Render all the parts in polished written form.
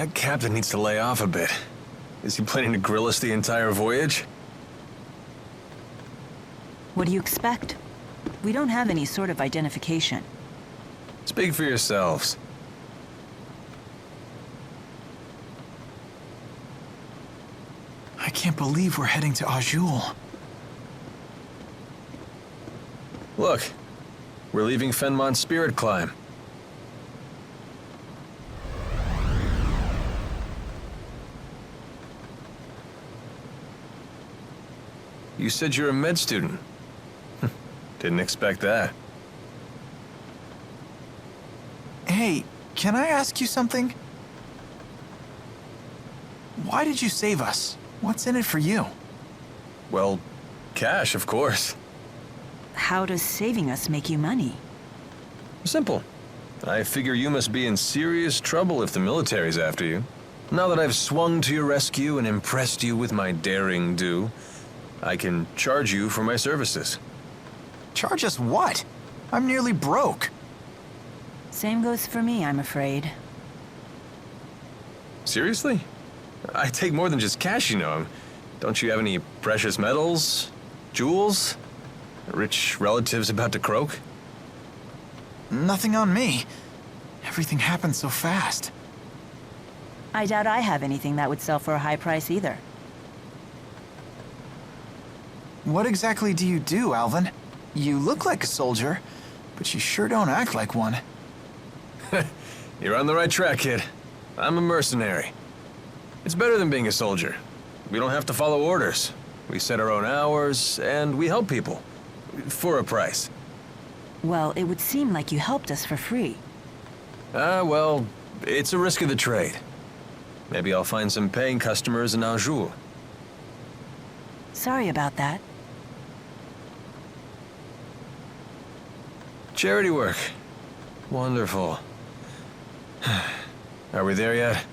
That captain needs to lay off a bit. Is he planning to grill us the entire voyage? What do you expect? We don't have any sort of identification. Speak for yourselves. I can't believe we're heading to Azul. Look, we're leaving Fennmont's spirit climb. You said you're a med student. Didn't expect that. Hey, can I ask you something? Why did you save us? What's in it for you? Well, cash, of course. How does saving us make you money? Simple. I figure you must be in serious trouble if the military's after you. Now that I've swung to your rescue and impressed you with my daring do, I can charge you for my services. Charge us what? I'm nearly broke. Same goes for me, I'm afraid. Seriously? I take more than just cash, you know. Don't you have any precious metals? Jewels? Rich relatives about to croak? Nothing on me. Everything happened so fast. I doubt I have anything that would sell for a high price either. What exactly do you do, Alvin? You look like a soldier, but you sure don't act like one. You're on the right track, kid. I'm a mercenary. It's better than being a soldier. We don't have to follow orders. We set our own hours, and we help people. For a price. Well, it would seem like you helped us for free. Well, it's a risk of the trade. Maybe I'll find some paying customers in Azul. Sorry about that. Charity work. Wonderful. Are we there yet?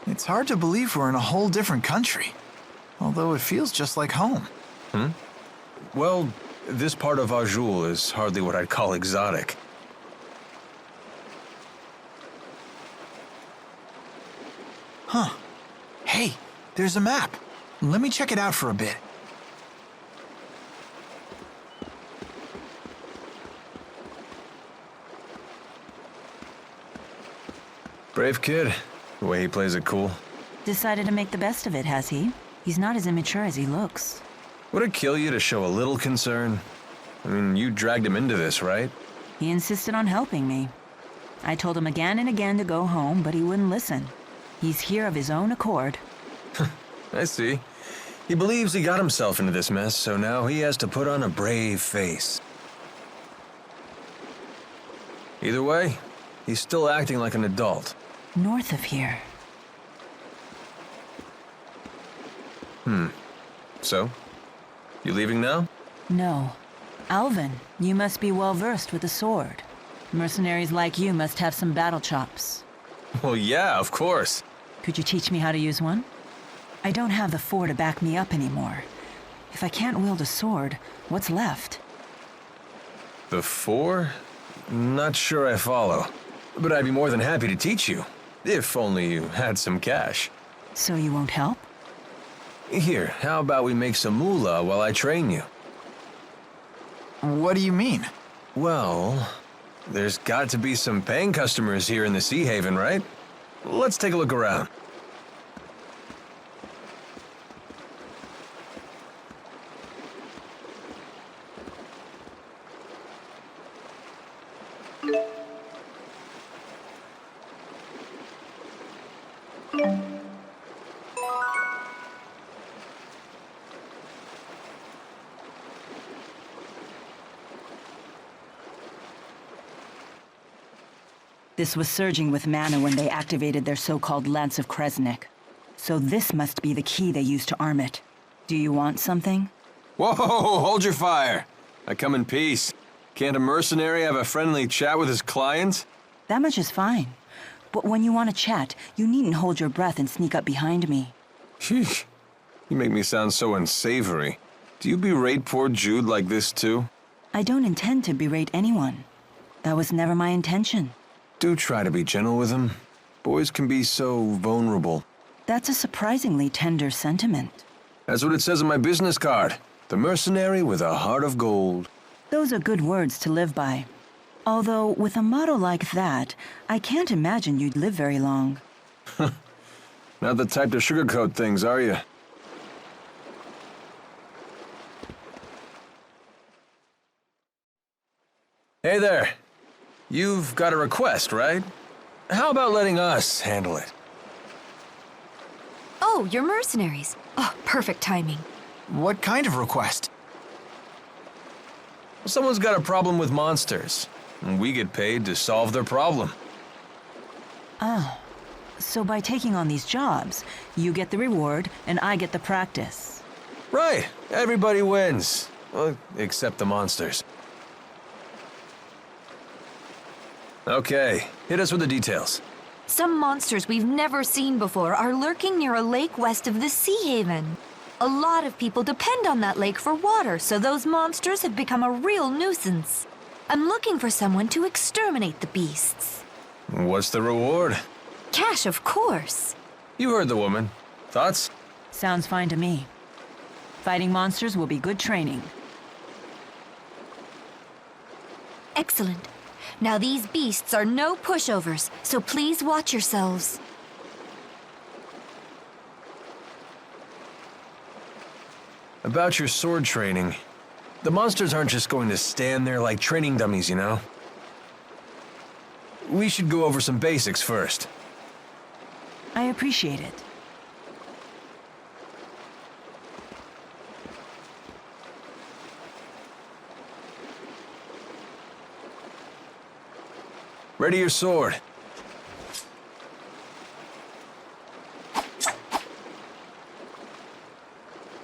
It's hard to believe we're in a whole different country, although it feels just like home. Well, this part of Azul is hardly what I'd call exotic. Huh. Hey, there's a map. Let me check it out for a bit. Brave kid. The way he plays it cool. Decided to make the best of it, has he? He's not as immature as he looks. Would it kill you to show a little concern? I mean, you dragged him into this, right? He insisted on helping me. I told him again and again to go home, but he wouldn't listen. He's here of his own accord. I see. He believes he got himself into this mess, so now he has to put on a brave face. Either way, he's still acting like an adult. North of here. So? You leaving now? No. Alvin, you must be well versed with the sword. Mercenaries like you must have some battle chops. Well, yeah, of course. Could you teach me how to use one? I don't have the four to back me up anymore. If I can't wield a sword, what's left? The four? Not sure I follow. But I'd be more than happy to teach you. If only you had some cash. So you won't help? Here, how about we make some moolah while I train you? What do you mean? Well, there's got to be some paying customers here in the Seahaven, right? Let's take a look around. This was surging with mana when they activated their so-called Lance of Kresnik. So this must be the key they used to arm it. Do you want something? Whoa, hold your fire. I come in peace. Can't a mercenary have a friendly chat with his clients? That much is fine. But when you want to chat, you needn't hold your breath and sneak up behind me. Sheesh. You make me sound so unsavory. Do you berate poor Jude like this too? I don't intend to berate anyone. That was never my intention. Do try to be gentle with him. Boys can be so vulnerable. That's a surprisingly tender sentiment. That's what it says on my business card. The mercenary with a heart of gold. Those are good words to live by. Although, with a motto like that, I can't imagine you'd live very long. Not the type to sugarcoat things, are you? Hey there. You've got a request, right? How about letting us handle it? Oh, you're mercenaries. Oh, perfect timing. What kind of request? Someone's got a problem with monsters, and we get paid to solve their problem. Oh, so by taking on these jobs, you get the reward and I get the practice. Right. Everybody wins. Well, except the monsters. Okay, hit us with the details. Some monsters we've never seen before are lurking near a lake west of the Seahaven. A lot of people depend on that lake for water, so those monsters have become a real nuisance. I'm looking for someone to exterminate the beasts. What's the reward? Cash, of course. You heard the woman. Thoughts? Sounds fine to me. Fighting monsters will be good training. Excellent. Now these beasts are no pushovers, so please watch yourselves. About your sword training. The monsters aren't just going to stand there like training dummies, you know? We should go over some basics first. I appreciate it. Ready your sword.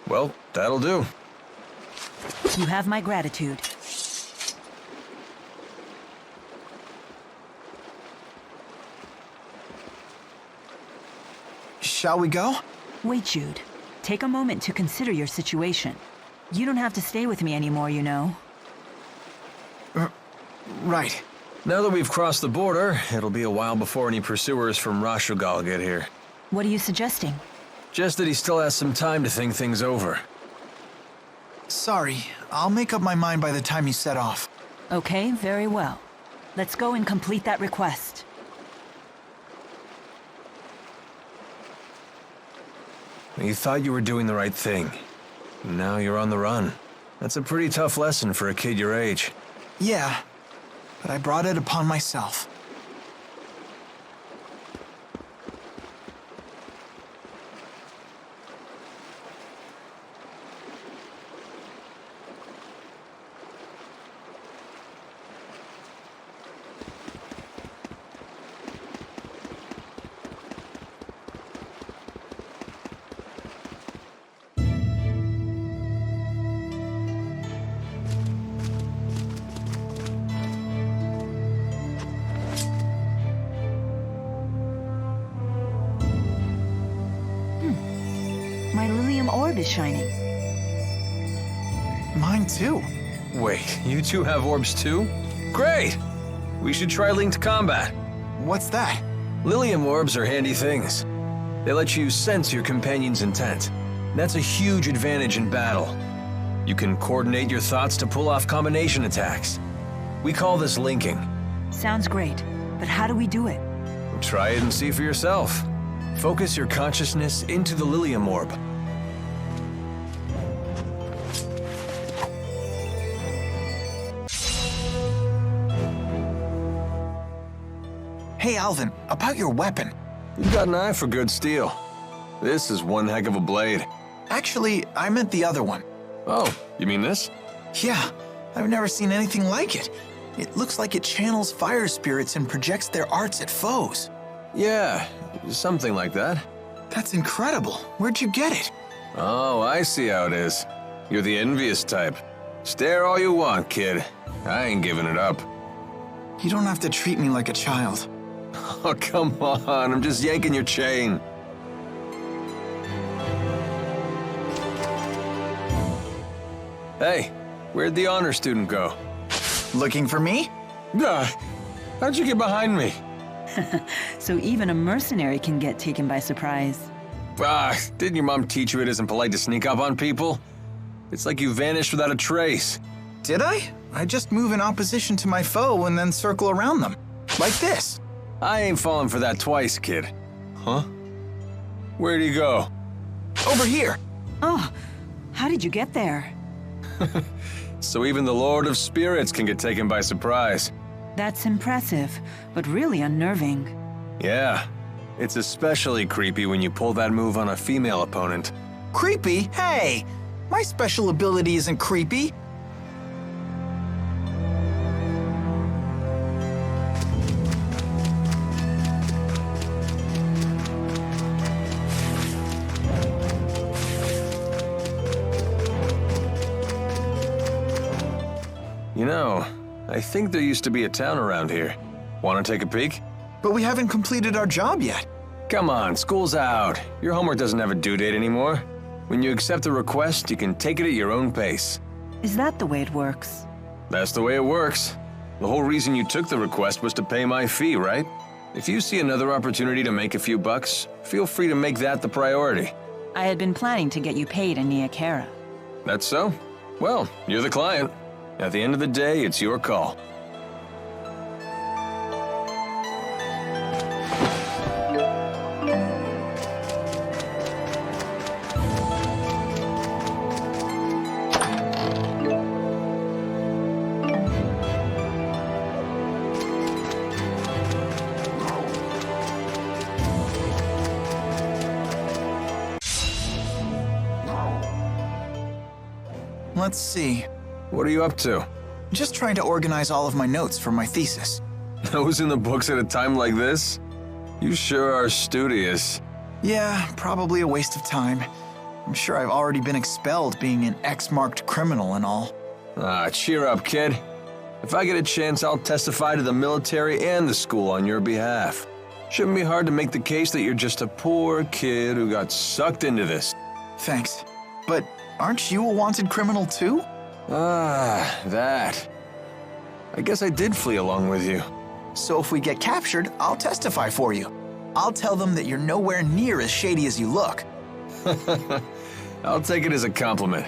Well, that'll do. You have my gratitude. Shall we go? Wait, Jude. Take a moment to consider your situation. You don't have to stay with me anymore, you know. Right. Now that we've crossed the border, it'll be a while before any pursuers from Rashugal get here. What are you suggesting? Just that he still has some time to think things over. Sorry, I'll make up my mind by the time you set off. Okay, very well. Let's go and complete that request. You thought you were doing the right thing. Now you're on the run. That's a pretty tough lesson for a kid your age. Yeah, but I brought it upon myself. My Lilium orb is shining. Mine too. Wait, you two have orbs too? Great! We should try linked combat. What's that? Lilium orbs are handy things. They let you sense your companion's intent. That's a huge advantage in battle. You can coordinate your thoughts to pull off combination attacks. We call this linking. Sounds great, but how do we do it? Try it and see for yourself. Focus your consciousness into the Lilium orb. Hey, Alvin, about your weapon. You've got an eye for good steel. This is one heck of a blade. Actually, I meant the other one. Oh, you mean this? Yeah, I've never seen anything like it. It looks like it channels fire spirits and projects their arts at foes. Yeah, something like that. That's incredible. Where'd you get it? Oh, I see how it is. You're the envious type. Stare all you want, kid. I ain't giving it up. You don't have to treat me like a child. Oh, come on. I'm just yanking your chain. Hey, where'd the honor student go? Looking for me? How'd you get behind me? So even a mercenary can get taken by surprise. Didn't your mom teach you it isn't polite to sneak up on people? It's like you vanished without a trace. Did I? I just move in opposition to my foe and then circle around them. Like this. I ain't fallen for that twice, kid. Huh? Where'd he go? Over here. Oh, how did you get there? So even the Lord of Spirits can get taken by surprise. That's impressive, but really unnerving. Yeah, it's especially creepy when you pull that move on a female opponent. Creepy? Hey! My special ability isn't creepy. You know, I think there used to be a town around here. Want to take a peek? But we haven't completed our job yet. Come on, school's out. Your homework doesn't have a due date anymore. When you accept a request, you can take it at your own pace. Is that the way it works? That's the way it works. The whole reason you took the request was to pay my fee, right? If you see another opportunity to make a few bucks, feel free to make that the priority. I had been planning to get you paid in Niakara. That's so? Well, you're the client. At the end of the day, it's your call. Let's see. What are you up to? Just trying to organize all of my notes for my thesis. Those in the books at a time like this? You sure are studious. Yeah, probably a waste of time. I'm sure I've already been expelled being an X-marked criminal and all. Cheer up, kid. If I get a chance, I'll testify to the military and the school on your behalf. Shouldn't be hard to make the case that you're just a poor kid who got sucked into this. Thanks. But aren't you a wanted criminal too? That. I guess I did flee along with you. So if we get captured, I'll testify for you. I'll tell them that you're nowhere near as shady as you look. I'll take it as a compliment.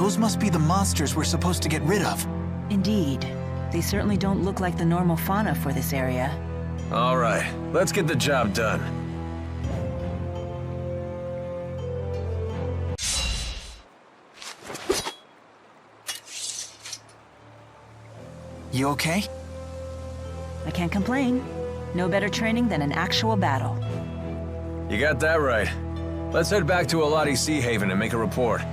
Those must be the monsters we're supposed to get rid of. Indeed. They certainly don't look like the normal fauna for this area. All right, let's get the job done. You okay? I can't complain. No better training than an actual battle. You got that right. Let's head back to Aladhi Seahaven and make a report.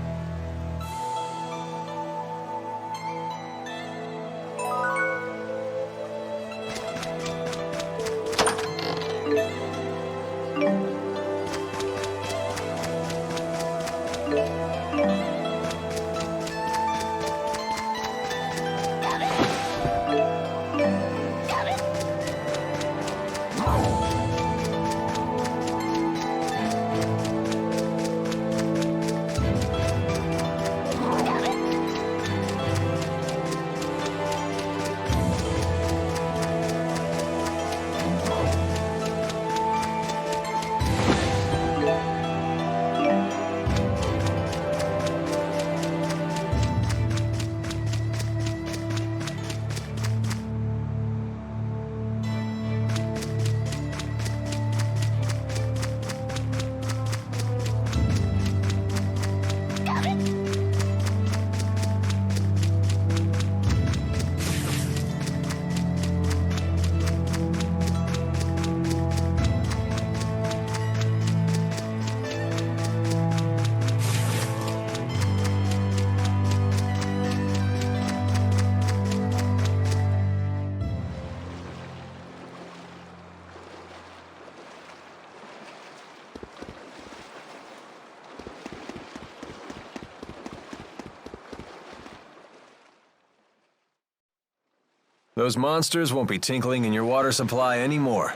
Those monsters won't be tinkling in your water supply anymore.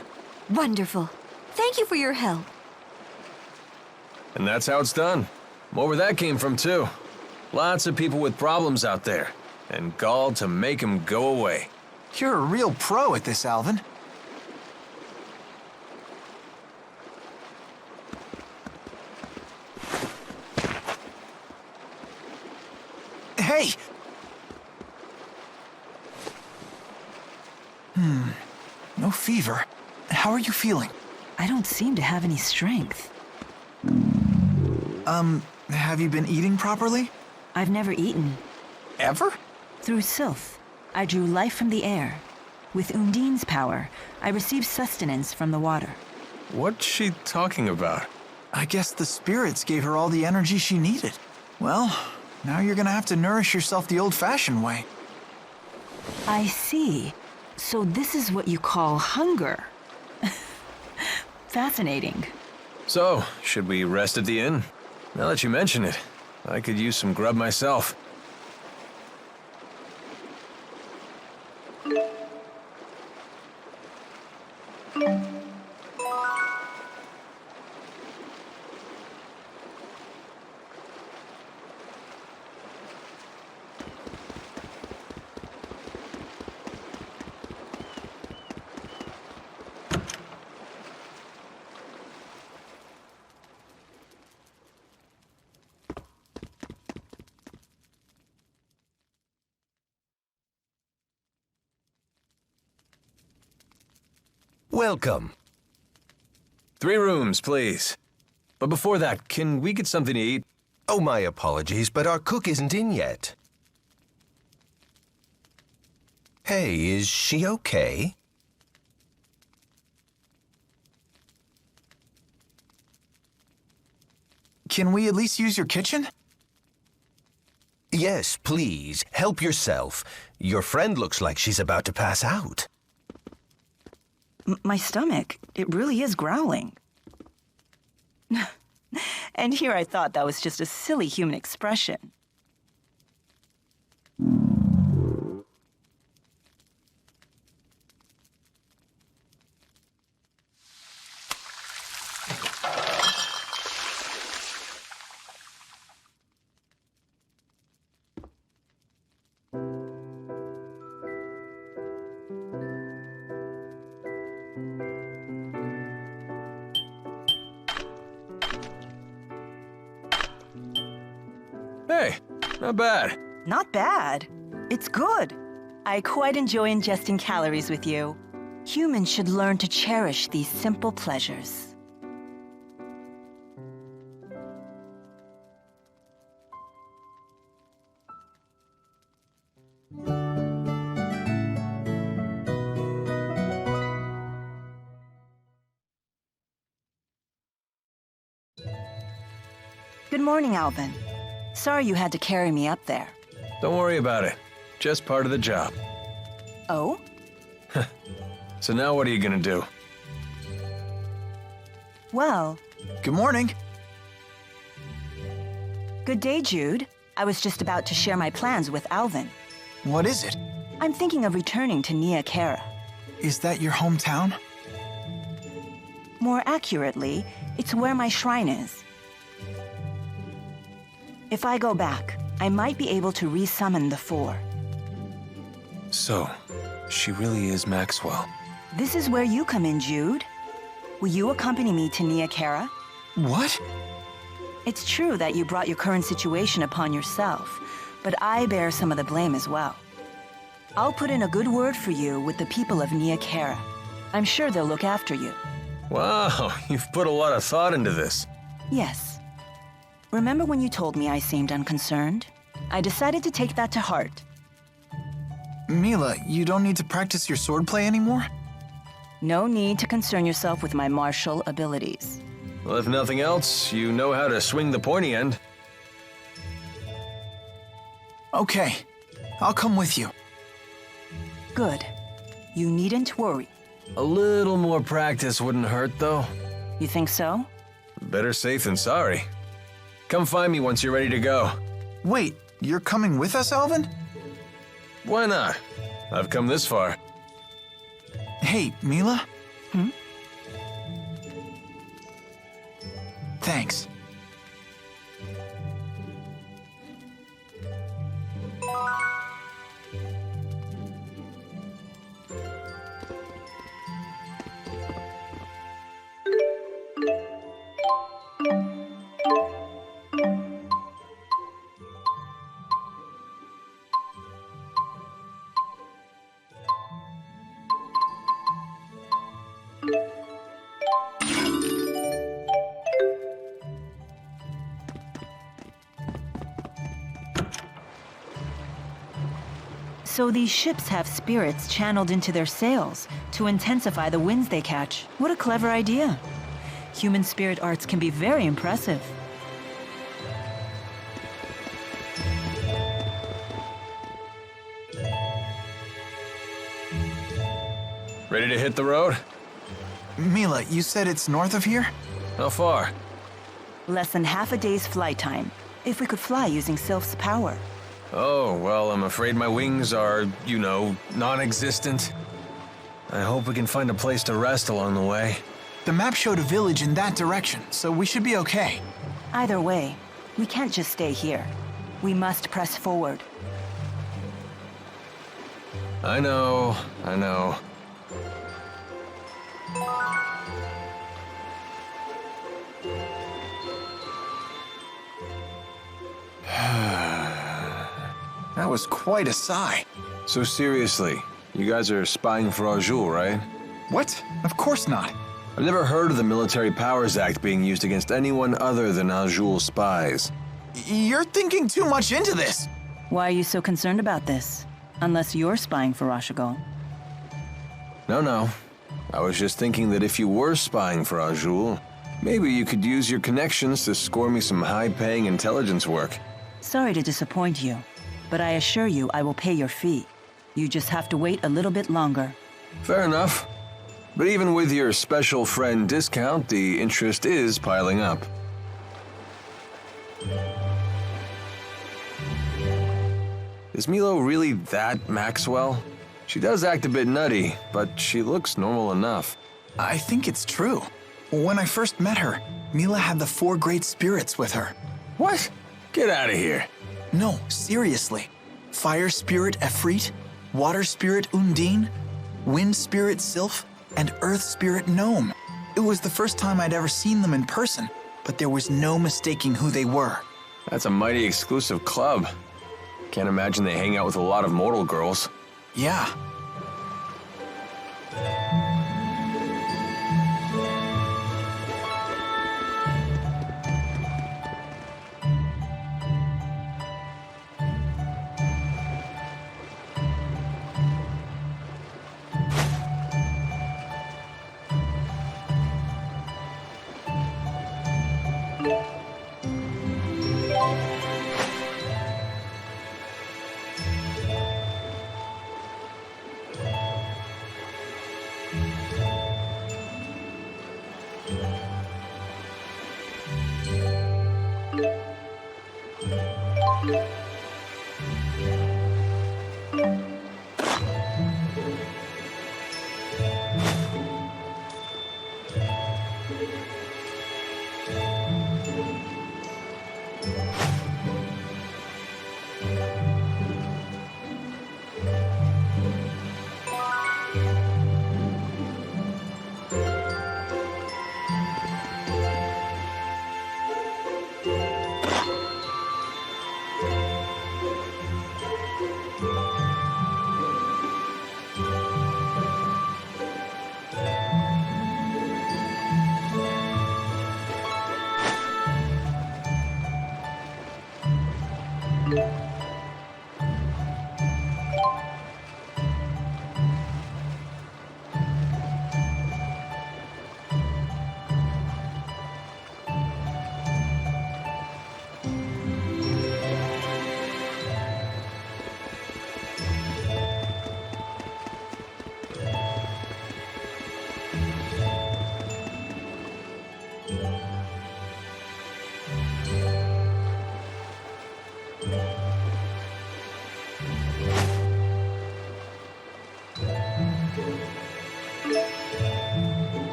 Wonderful. Thank you for your help. And that's how it's done. More where that came from, too. Lots of people with problems out there, and gall to make them go away. You're a real pro at this, Alvin. Hey! No fever. How are you feeling? I don't seem to have any strength. Have you been eating properly? I've never eaten. Ever? Through Sylph, I drew life from the air. With Undine's power, I received sustenance from the water. What's she talking about? I guess the spirits gave her all the energy she needed. Well, now you're gonna have to nourish yourself the old-fashioned way. I see. So this is what you call hunger. Fascinating. So, should we rest at the inn? Now that you mention it, I could use some grub myself. Welcome. 3 rooms, please. But before that, can we get something to eat? Oh, my apologies, but our cook isn't in yet. Hey, is she okay? Can we at least use your kitchen? Yes, please. Help yourself. Your friend looks like she's about to pass out. My stomach, it really is growling. And here I thought that was just a silly human expression. Hey, Not bad. Not bad. It's good. I quite enjoy ingesting calories with you. Humans should learn to cherish these simple pleasures. Good morning, Alvin. Sorry you had to carry me up there. Don't worry about it. Just part of the job. Oh? So now what are you gonna do? Well, Good morning. good day, Jude. I was just about to share my plans with Alvin. What is it? I'm thinking of returning to Nia Kara. Is that your hometown? More accurately, it's where my shrine is. If I go back, I might be able to re-summon the Four. So, she really is Maxwell. This is where you come in, Jude. Will you accompany me to Nia Kara? What? It's true that you brought your current situation upon yourself, but I bear some of the blame as well. I'll put in a good word for you with the people of Nia Kara. I'm sure they'll look after you. Wow, you've put a lot of thought into this. Yes. Remember when you told me I seemed unconcerned? I decided to take that to heart. Milla, you don't need to practice your swordplay anymore? No need to concern yourself with my martial abilities. Well, if nothing else, you know how to swing the pointy end. Okay, I'll come with you. Good. You needn't worry. A little more practice wouldn't hurt, though. You think so? Better safe than sorry. Come find me once you're ready to go. Wait, you're coming with us, Alvin? Why not? I've come this far. Hey, Milla? Thanks. So these ships have spirits channeled into their sails to intensify the winds they catch. What a clever idea. Human spirit arts can be very impressive. Ready to hit the road? Milla, you said it's north of here? How far? Less than half a day's flight time, if we could fly using Sylph's power. Oh, well, I'm afraid my wings are, non-existent. I hope we can find a place to rest along the way. The map showed a village in that direction, so we should be okay. Either way, we can't just stay here. We must press forward. I know. That was quite a sigh. So seriously, you guys are spying for Arjul, right? What? Of course not. I've never heard of the Military Powers Act being used against anyone other than Arjul spies. You're thinking too much into this. Why are you so concerned about this? Unless you're spying for Rashagal. No. I was just thinking that if you were spying for Arjul, maybe you could use your connections to score me some high-paying intelligence work. Sorry to disappoint you, but I assure you I will pay your fee. You just have to wait a little bit longer. Fair enough. But even with your special friend discount, the interest is piling up. Is Milo really that Maxwell? She does act a bit nutty, but she looks normal enough. I think it's true. When I first met her, Milla had the 4 great spirits with her. What? Get out of here. No, seriously. Fire spirit Efreet, water spirit Undine, wind spirit Sylph, and earth spirit Gnome. It was the first time I'd ever seen them in person, but there was no mistaking who they were. That's a mighty exclusive club. Can't imagine they hang out with a lot of mortal girls. Yeah.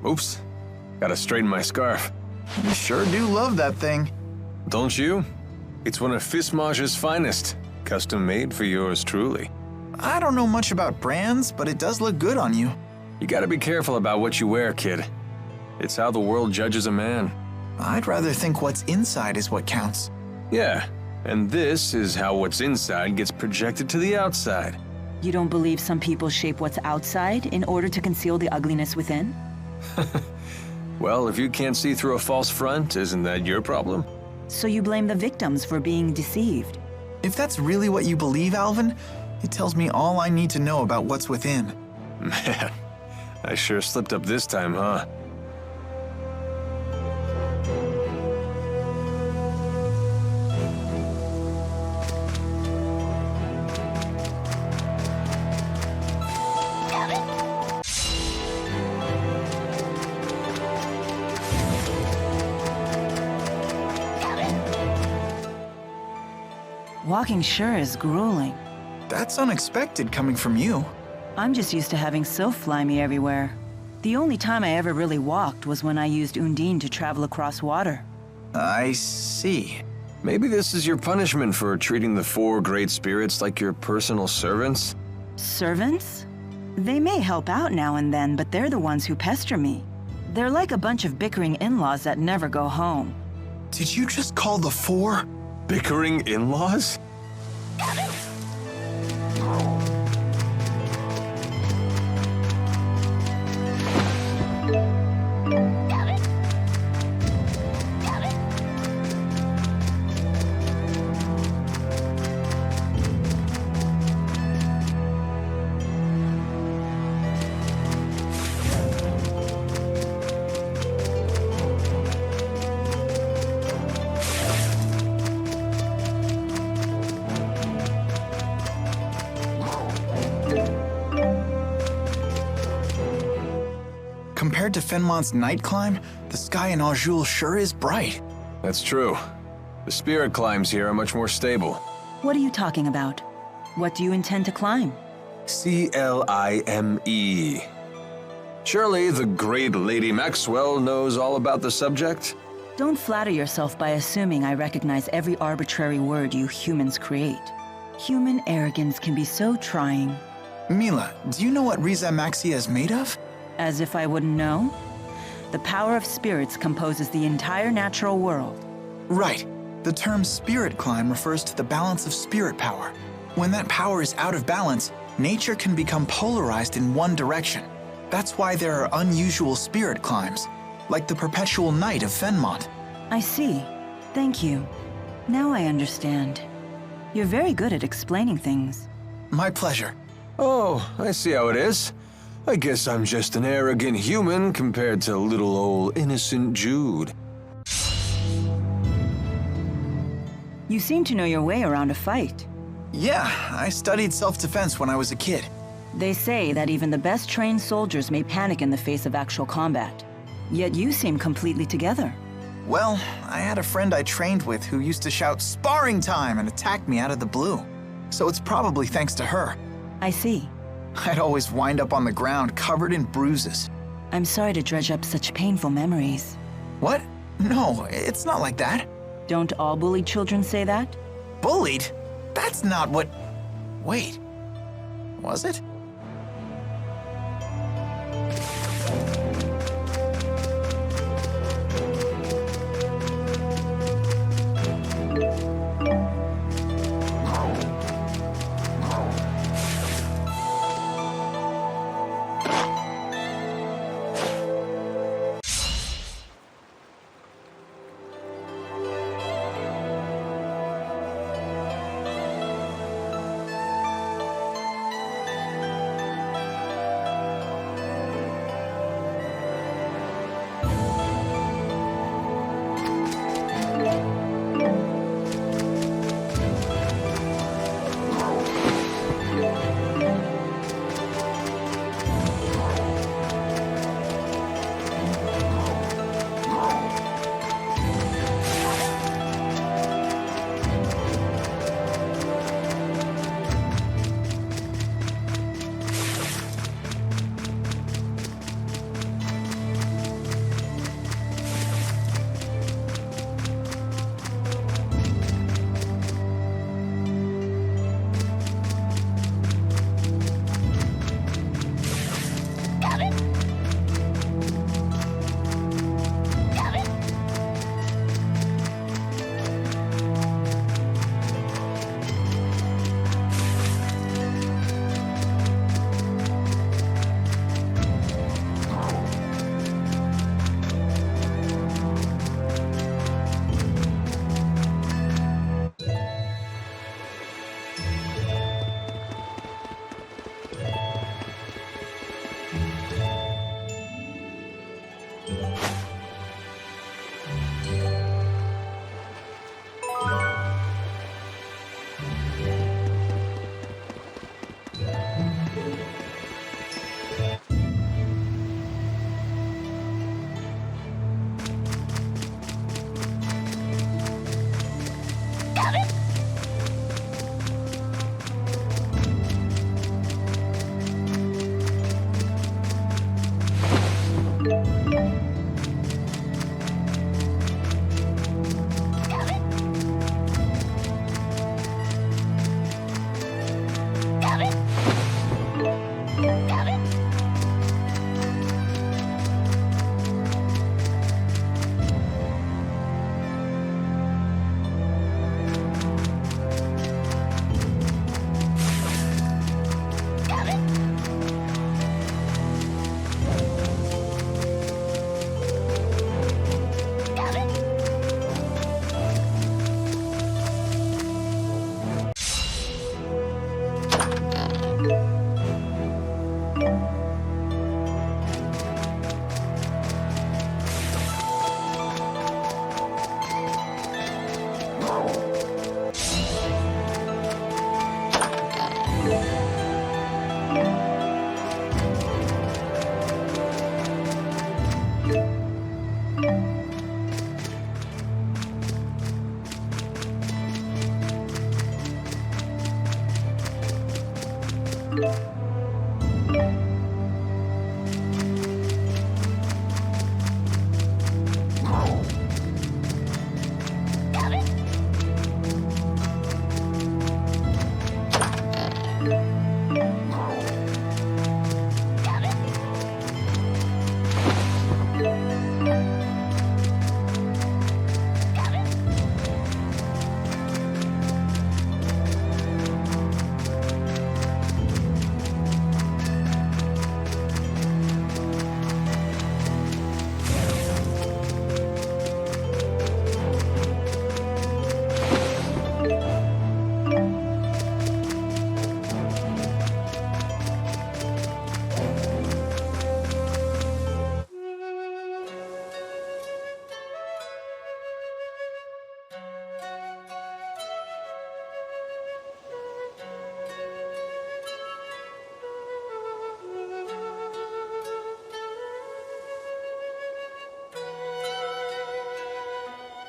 Oops. Gotta straighten my scarf. You sure do love that thing. Don't you? It's one of Fissmage's finest. Custom made for yours truly. I don't know much about brands, but it does look good on you. You gotta be careful about what you wear, kid. It's how the world judges a man. I'd rather think what's inside is what counts. Yeah, and this is how what's inside gets projected to the outside. You don't believe some people shape what's outside in order to conceal the ugliness within? Well, if you can't see through a false front, isn't that your problem? So you blame the victims for being deceived? If that's really what you believe, Alvin, it tells me all I need to know about what's within. Man, I sure slipped up this time, huh? Walking sure is grueling. That's unexpected coming from you. I'm just used to having Sylph fly me everywhere. The only time I ever really walked was when I used Undine to travel across water. I see. Maybe this is your punishment for treating the four great spirits like your personal servants? Servants? They may help out now and then, but they're the ones who pester me. They're like a bunch of bickering in-laws that never go home. Did you just call the four? Bickering in-laws? Compared to Fennmont's night climb, the sky in Aujul sure is bright. That's true. The spirit climbs here are much more stable. What are you talking about? What do you intend to climb? Clime. Surely the great Lady Maxwell knows all about the subject? Don't flatter yourself by assuming I recognize every arbitrary word you humans create. Human arrogance can be so trying. Milla, do you know what Riza Maxia is made of? As if I wouldn't know? The power of spirits composes the entire natural world. Right. The term spirit climb refers to the balance of spirit power. When that power is out of balance, nature can become polarized in one direction. That's why there are unusual spirit climbs, like the perpetual night of Fennmont. I see. Thank you. Now I understand. You're very good at explaining things. My pleasure. Oh, I see how it is. I guess I'm just an arrogant human compared to little old innocent Jude. You seem to know your way around a fight. Yeah, I studied self-defense when I was a kid. They say that even the best trained soldiers may panic in the face of actual combat. Yet you seem completely together. Well, I had a friend I trained with who used to shout "sparring time" and attack me out of the blue. So it's probably thanks to her. I see. I'd always wind up on the ground covered in bruises. I'm sorry to dredge up such painful memories. What? No, it's not like that. Don't all bullied children say that? Bullied? That's not what... Wait. Was it?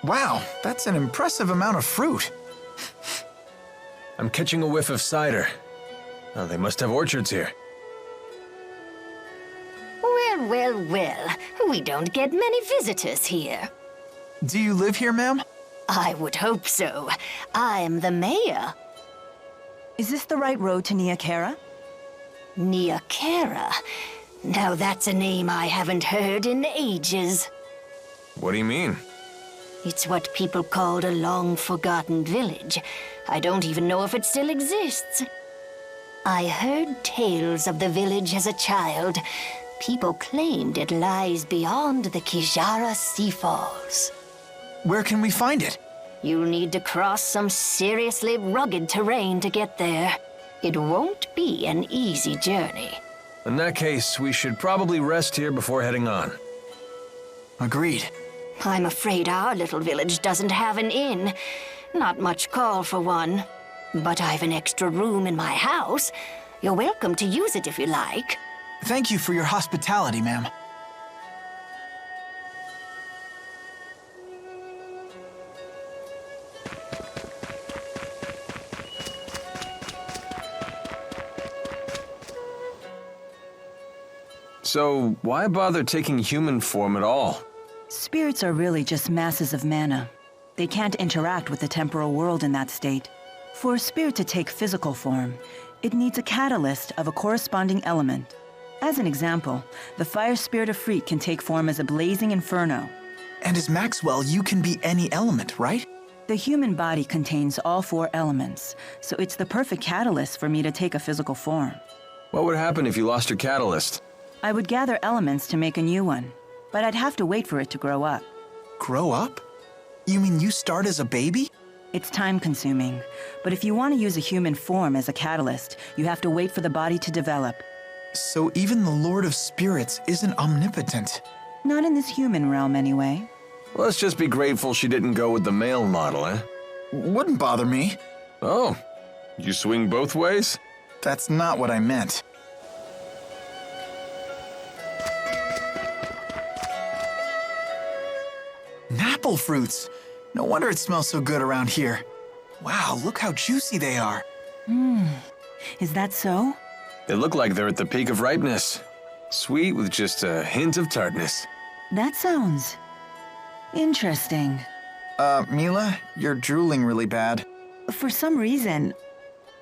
Wow, that's an impressive amount of fruit. I'm catching a whiff of cider. Oh, they must have orchards here. Well, well, well. We don't get many visitors here. Do you live here, ma'am? I would hope so. I'm the mayor. Is this the right road to Nia Khera? Nia Khera. Now that's a name I haven't heard in ages. What do you mean? It's what people called a long-forgotten village. I don't even know if it still exists. I heard tales of the village as a child. People claimed it lies beyond the Kijara Sea Falls. Where can we find it? You'll need to cross some seriously rugged terrain to get there. It won't be an easy journey. In that case, we should probably rest here before heading on. Agreed. I'm afraid our little village doesn't have an inn. Not much call for one. But I've an extra room in my house. You're welcome to use it if you like. Thank you for your hospitality, ma'am. So, why bother taking human form at all? Spirits are really just masses of mana. They can't interact with the temporal world in that state. For a spirit to take physical form, it needs a catalyst of a corresponding element. As an example, the fire spirit of Freet can take form as a blazing inferno. And as Maxwell, you can be any element, right? The human body contains all 4 elements, so it's the perfect catalyst for me to take a physical form. What would happen if you lost your catalyst? I would gather elements to make a new one, but I'd have to wait for it to grow up. Grow up? You mean you start as a baby? It's time-consuming, but if you want to use a human form as a catalyst, you have to wait for the body to develop. So even the Lord of Spirits isn't omnipotent. Not in this human realm, anyway. Let's just be grateful she didn't go with the male model, eh? Wouldn't bother me. Oh, you swing both ways? That's not what I meant. Apple fruits. No wonder it smells so good around here. Wow, look how juicy they are. Is that so? They look like they're at the peak of ripeness. Sweet with just a hint of tartness. That sounds interesting. Milla, you're drooling really bad. For some reason,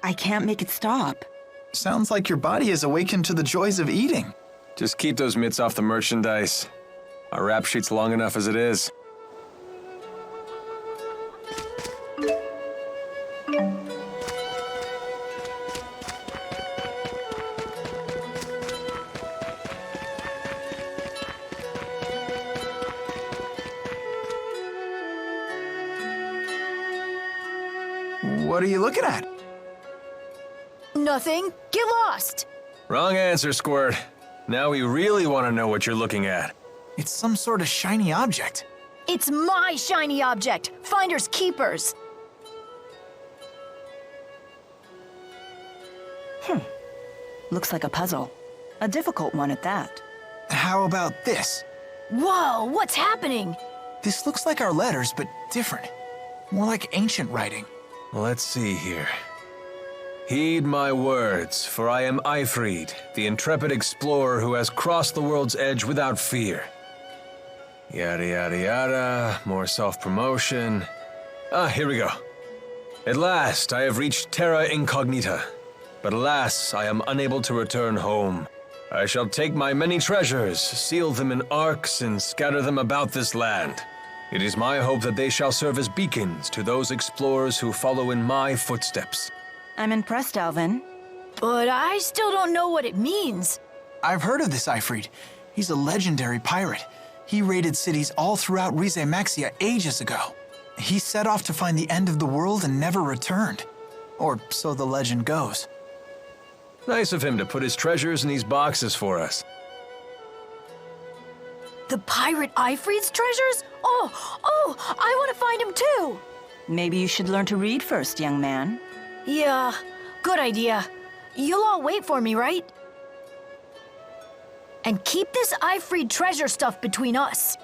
I can't make it stop. Sounds like your body is awakened to the joys of eating. Just keep those mitts off the merchandise. Our rap sheet's long enough as it is. What are you looking at? Nothing. Get lost. Wrong answer, Squirt. Now we really want to know what you're looking at. It's some sort of shiny object. It's my shiny object. Finders keepers. Looks like a puzzle. A difficult one at that. How about this? Whoa, what's happening? This looks like our letters, but different. More like ancient writing. Let's see here. Heed my words, for I am Ifrid, the intrepid explorer who has crossed the world's edge without fear. Yada yada yada, more self-promotion. Here we go. At last, I have reached Terra Incognita, but alas, I am unable to return home. I shall take my many treasures, seal them in arks, and scatter them about this land. It is my hope that they shall serve as beacons to those explorers who follow in my footsteps. I'm impressed, Alvin. But I still don't know what it means. I've heard of this Ifrid. He's a legendary pirate. He raided cities all throughout Rize Maxia ages ago. He set off to find the end of the world and never returned. Or so the legend goes. Nice of him to put his treasures in these boxes for us. The pirate Ifrid's treasures? Oh, I want to find him too. Maybe you should learn to read first, young man. Yeah, good idea. You'll all wait for me, right? And keep this Ifrid treasure stuff between us.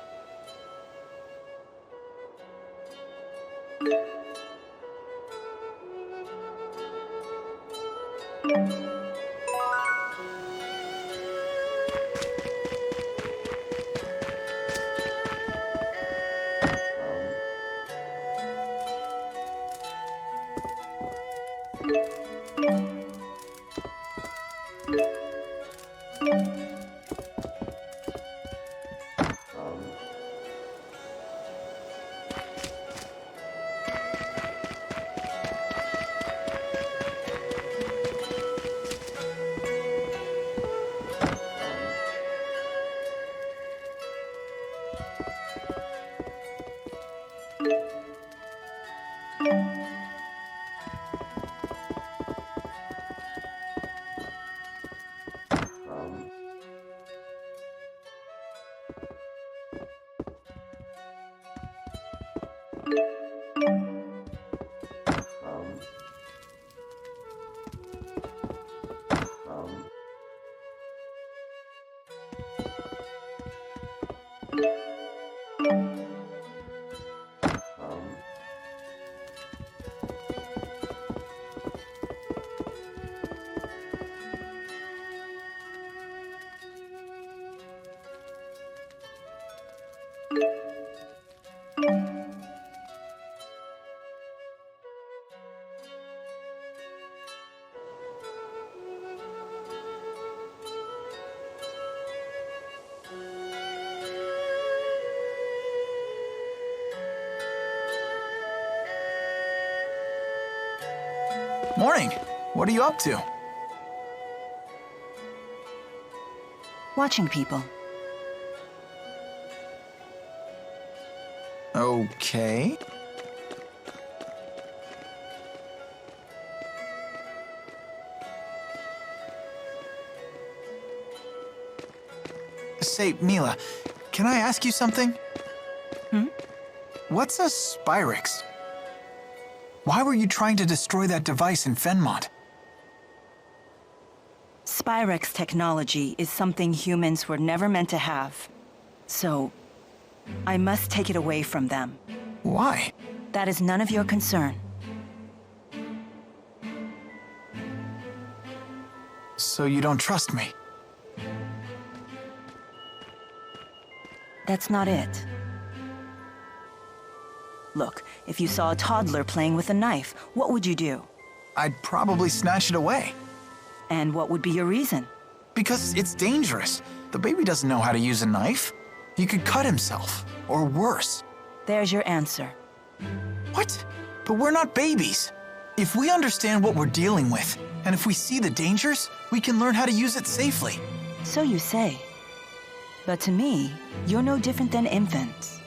Morning. What are you up to? Watching people. Okay. Say, Milla, can I ask you something? What's a Spyrix? Why were you trying to destroy that device in Fennmont? Spyrix technology is something humans were never meant to have. So, I must take it away from them. Why? That is none of your concern. So you don't trust me? That's not it. Look, if you saw a toddler playing with a knife, what would you do? I'd probably snatch it away. And what would be your reason? Because it's dangerous. The baby doesn't know how to use a knife. He could cut himself, or worse. There's your answer. What? But we're not babies. If we understand what we're dealing with, and if we see the dangers, we can learn how to use it safely. So you say. But to me, you're no different than infants.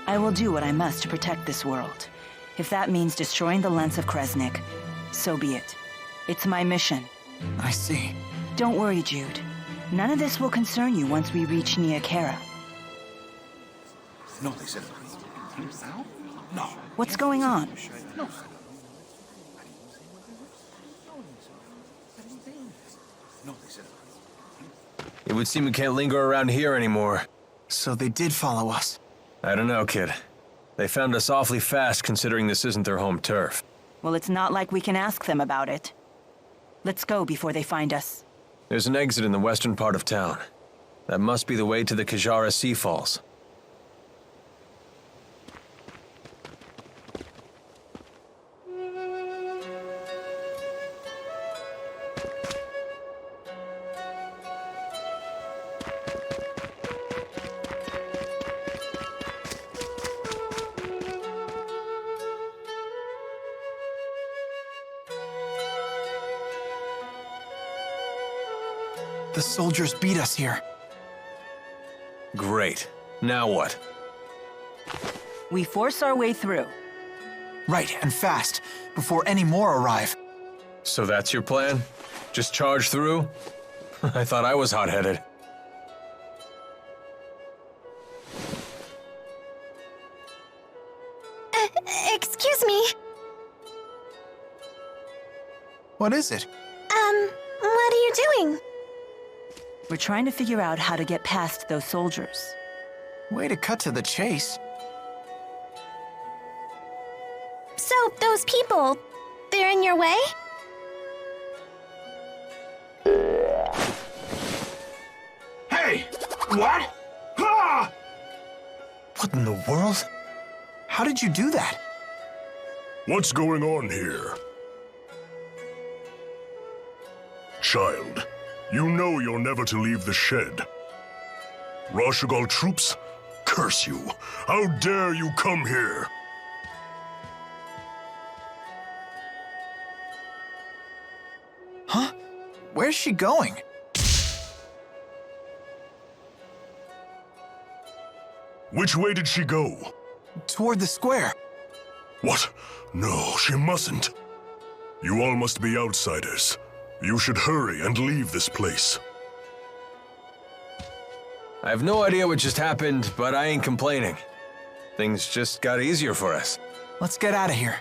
I will do what I must to protect this world. If that means destroying the lens of Kresnik, so be it. It's my mission. I see. Don't worry, Jude. None of this will concern you once we reach Nia Khera. No, they said no. What's going on? It would seem we can't linger around here anymore. So they did follow us. I don't know, kid. They found us awfully fast considering this isn't their home turf. Well, it's not like we can ask them about it. Let's go before they find us. There's an exit in the western part of town. That must be the way to the Kajara Sea Falls. The soldiers beat us here. Great. Now what? We force our way through. Right, and fast, before any more arrive. So that's your plan? Just charge through? I thought I was hot-headed. Excuse me. What is it? What are you doing? We're trying to figure out how to get past those soldiers. Way to cut to the chase. So, those people, they're in your way? Hey! What? Ah! What in the world? How did you do that? What's going on here? Child, you know you're never to leave the shed. Rashagal troops? Curse you! How dare you come here? Huh? Where's she going? Which way did she go? Toward the square. What? No, she mustn't. You all must be outsiders. You should hurry and leave this place. I have no idea what just happened, but I ain't complaining. Things just got easier for us. Let's get out of here.